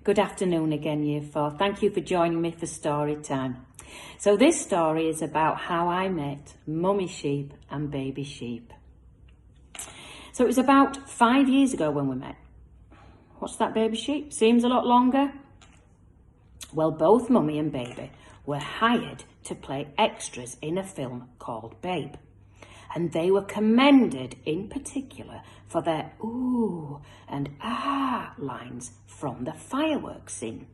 Good afternoon again, Year 4. Thank you for joining me for story time. So this story is about how I met Mummy Sheep and Baby Sheep. So it was about 5 years ago when we met. What's that, Baby Sheep? Seems a lot longer. Well, both Mummy and Baby were hired to play extras in a film called Babe. And they were commended in particular for their ooh and ah lines from the fireworks scene.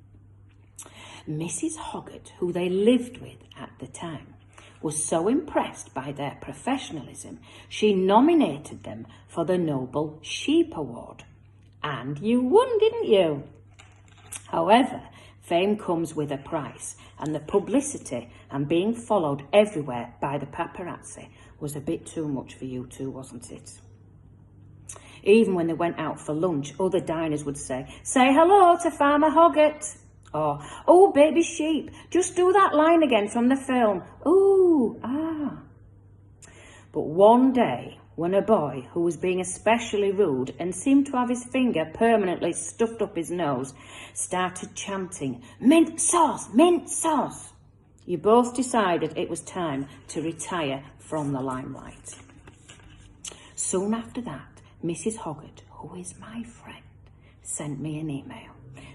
Mrs. Hoggart, who they lived with at the time, was so impressed by their professionalism, she nominated them for the Noble Sheep Award. And you won, didn't you? However, fame comes with a price, and the publicity and being followed everywhere by the paparazzi was a bit too much for you two, wasn't it? Even when they went out for lunch, other diners would say hello to Farmer Hoggart. Or, oh, Baby Sheep, just do that line again from the film. Ooh, ah. But one day, when a boy who was being especially rude and seemed to have his finger permanently stuffed up his nose started chanting, mint sauce, you both decided it was time to retire from the limelight. Soon after that, Mrs. Hoggart, who is my friend, sent me an email,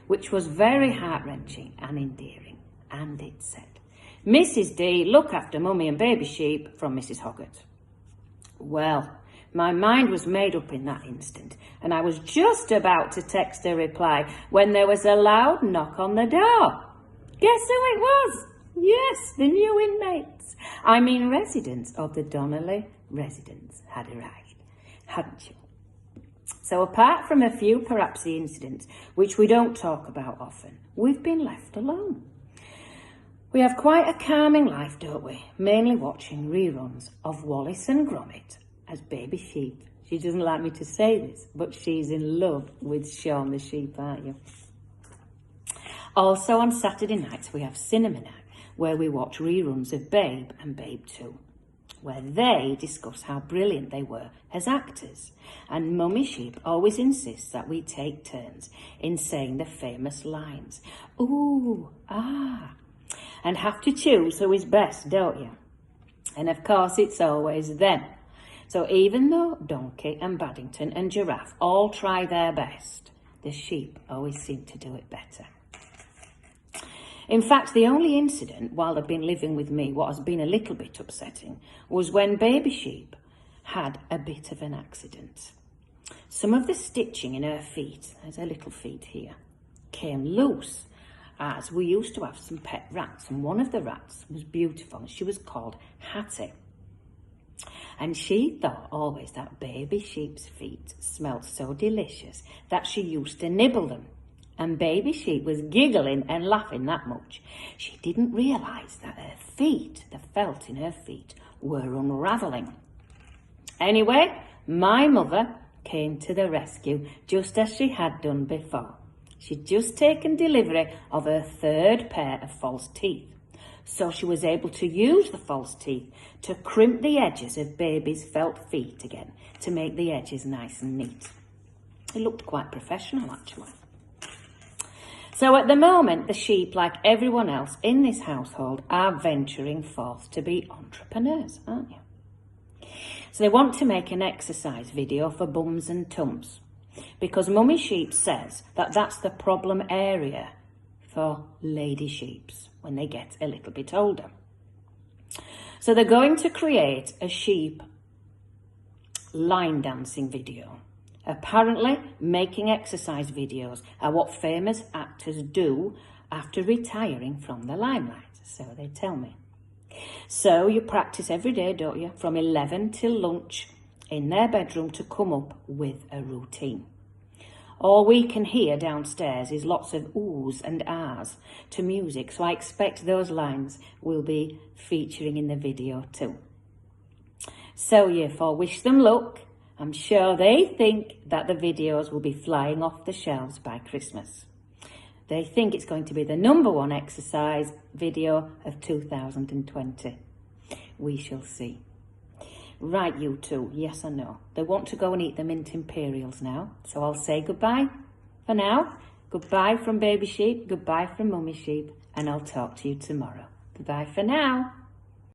which was very heart-wrenching and endearing. And it said, Mrs. D, look after Mummy and Baby Sheep, from Mrs. Hoggart. Well, my mind was made up in that instant, and I was just about to text a reply when there was a loud knock on the door. Guess who it was? Yes, the new inmates. I mean residents of the Donnelly residence had arrived, hadn't you? So apart from a few perhaps incidents, which we don't talk about often, we've been left alone. We have quite a calming life, don't we? Mainly watching reruns of Wallace and Gromit as Baby Sheep. She doesn't like me to say this, but she's in love with Shaun the Sheep, aren't you? Also on Saturday nights, we have Cinema Night, where we watch reruns of Babe and Babe 2, where they discuss how brilliant they were as actors. And Mummy Sheep always insists that we take turns in saying the famous lines, ooh, ah, and have to choose who is best, don't you? And of course, it's always them. So even though Donkey and Baddington and Giraffe all try their best, the sheep always seem to do it better. In fact, the only incident while they've been living with me, what has been a little bit upsetting, was when Baby Sheep had a bit of an accident. Some of the stitching in her feet, there's her little feet here, came loose, as we used to have some pet rats, and one of the rats was beautiful, and she was called Hattie. And she thought always that Baby Sheep's feet smelled so delicious that she used to nibble them. And Baby Sheep was giggling and laughing that much. She didn't realise that her feet, the felt in her feet, were unravelling. Anyway, my mother came to the rescue just as she had done before. She'd just taken delivery of her third pair of false teeth. So she was able to use the false teeth to crimp the edges of Baby's felt feet again to make the edges nice and neat. It looked quite professional, actually. So at the moment, the sheep, like everyone else in this household, are venturing forth to be entrepreneurs, aren't you? So they want to make an exercise video for bums and tums, because Mummy Sheep says that that's the problem area for lady sheeps when they get a little bit older. So they're going to create a sheep line dancing video. Apparently, making exercise videos are what famous actors do after retiring from the limelight, so they tell me. So you practice every day, don't you, from 11 till lunch in their bedroom to come up with a routine. All we can hear downstairs is lots of oohs and ahs to music, so I expect those lines will be featuring in the video too. So Year 4, wish them luck. I'm sure they think that the videos will be flying off the shelves by Christmas. They think it's going to be the #1 exercise video of 2020. We shall see. Right, you two, yes I know. They want to go and eat the Mint Imperials now, so I'll say goodbye for now. Goodbye from Baby Sheep, goodbye from Mummy Sheep, and I'll talk to you tomorrow. Bye for now.